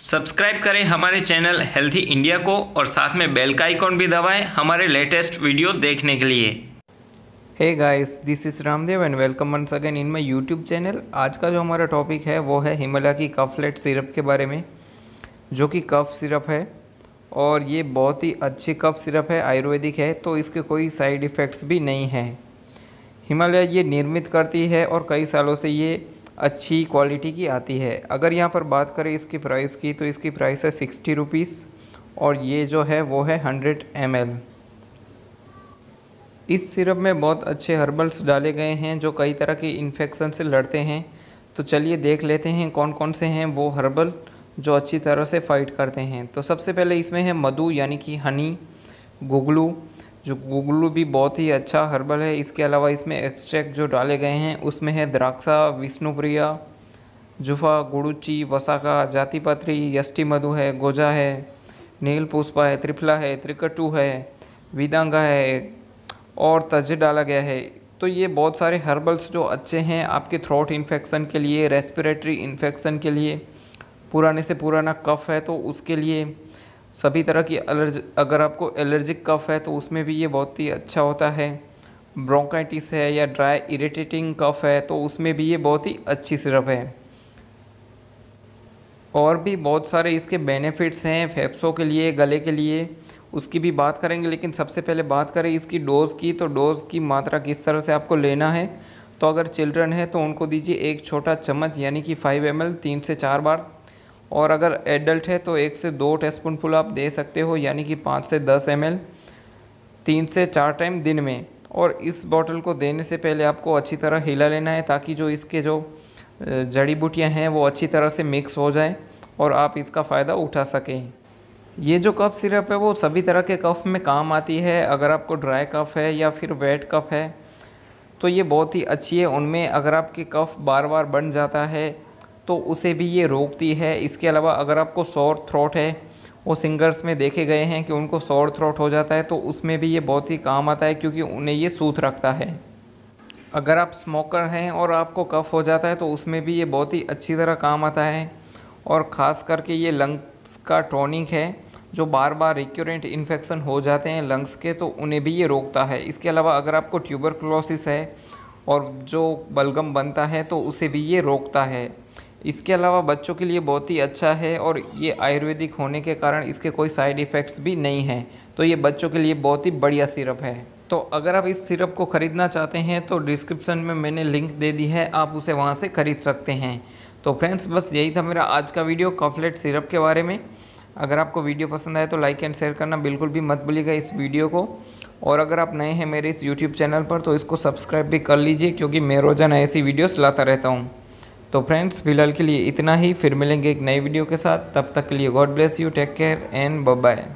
Subscribe करें हमारे channel healthy India को और साथ में बेल का आइकॉन भी दबाएं हमारे लेटेस्ट वीडियो देखने के लिए। Hey guys, this is Ramdev and welcome once again in my YouTube channel. आज का जो हमारा टॉपिक है वो है हिमालय की कफलेट सिरप के बारे में, जो कि कफ सिरप है और ये बहुत ही अच्छी कफ सिरप है, आयुर्वेदिक है, तो इसके कोई साइड इफ़ेक्ट्स भी नहीं हैं। हिमालय ये निर्मित करती है और कई सालों से ये अच्छी क्वालिटी की आती है। अगर यहाँ पर बात करें इसकी प्राइस की, तो इसकी प्राइस है 60 रुपीज़ और ये जो है वो है 100 ml। इस सिरप में बहुत अच्छे हर्बल्स डाले गए हैं जो कई तरह के इन्फेक्शन से लड़ते हैं। तो चलिए देख लेते हैं कौन कौन से हैं वो हर्बल जो अच्छी तरह से फाइट करते हैं। तो सबसे पहले इसमें है मधु यानी कि हनी, गुगलू, जो गुगलू भी बहुत ही अच्छा हर्बल है। इसके अलावा इसमें एक्सट्रैक्ट जो डाले गए हैं उसमें है द्राक्षा, विष्णुप्रिया, जुफा, गुड़ुची, वसाका, जातिपत्री, यष्टि मधु है, गोजा है, नील पुष्पा है, त्रिफला है, त्रिकटु है, विदांगा है और तज डाला गया है। तो ये बहुत सारे हर्बल्स जो अच्छे हैं आपके थ्रोट इन्फेक्शन के लिए, रेस्पिरेटरी इन्फेक्शन के लिए, पुराने से पुराना कफ है तो उसके लिए, सभी तरह की अगर आपको एलर्जिक कफ है तो उसमें भी ये बहुत ही अच्छा होता है। ब्रोंकाइटिस है या ड्राई इरिटेटिंग कफ है तो उसमें भी ये बहुत ही अच्छी सिरप है। और भी बहुत सारे इसके बेनिफिट्स हैं फेफड़ों के लिए, गले के लिए, उसकी भी बात करेंगे। लेकिन सबसे पहले बात करें इसकी डोज़ की, तो डोज़ की मात्रा किस तरह से आपको लेना है। तो अगर चिल्ड्रन है तो उनको दीजिए एक छोटा चम्मच यानी कि 5 ml 3 से 4 बार, और अगर एडल्ट है तो 1 से 2 टीस्पूनफुल आप दे सकते हो यानी कि 5 से 10 ml 3 से 4 टाइम दिन में। और इस बॉटल को देने से पहले आपको अच्छी तरह हिला लेना है ताकि जो इसके जो जड़ी बूटियाँ हैं वो अच्छी तरह से मिक्स हो जाए और आप इसका फ़ायदा उठा सकें। ये जो कफ सिरप है वो सभी तरह के कफ में काम आती है। अगर आपको ड्राई कफ है या फिर वेट कफ है तो ये बहुत ही अच्छी है। उनमें अगर आपके कफ बार बार बन जाता है तो उसे भी ये रोकती है। इसके अलावा अगर आपको सोर थ्रोट है, वो सिंगर्स में देखे गए हैं कि उनको सोर थ्रोट हो जाता है, तो उसमें भी ये बहुत ही काम आता है क्योंकि उन्हें ये सूथ रखता है। अगर आप स्मोकर हैं और आपको कफ हो जाता है तो उसमें भी ये बहुत ही अच्छी तरह काम आता है। और ख़ास करके ये लंग्स का टॉनिक है, जो बार बार रिक्योरेंट इन्फेक्शन हो जाते हैं लंग्स के, तो उन्हें भी ये रोकता है। इसके अलावा अगर आपको ट्यूबरकुलोसिस है और जो बलगम बनता है तो उसे भी ये रोकता है। इसके अलावा बच्चों के लिए बहुत ही अच्छा है और ये आयुर्वेदिक होने के कारण इसके कोई साइड इफ़ेक्ट्स भी नहीं हैं। तो ये बच्चों के लिए बहुत ही बढ़िया सिरप है। तो अगर आप इस सिरप को ख़रीदना चाहते हैं तो डिस्क्रिप्शन में मैंने लिंक दे दी है, आप उसे वहाँ से ख़रीद सकते हैं। तो फ्रेंड्स, बस यही था मेरा आज का वीडियो कफलेट सिरप के बारे में। अगर आपको वीडियो पसंद आए तो लाइक एंड शेयर करना बिल्कुल भी मत भूलिएगा इस वीडियो को। और अगर आप नए हैं मेरे इस यूट्यूब चैनल पर तो इसको सब्सक्राइब भी कर लीजिए क्योंकि मैं रोज़ाना ऐसी वीडियोस लाता रहता हूँ। तो फ्रेंड्स, फिलहाल के लिए इतना ही, फिर मिलेंगे एक नई वीडियो के साथ। तब तक के लिए God bless you, take care and bye bye.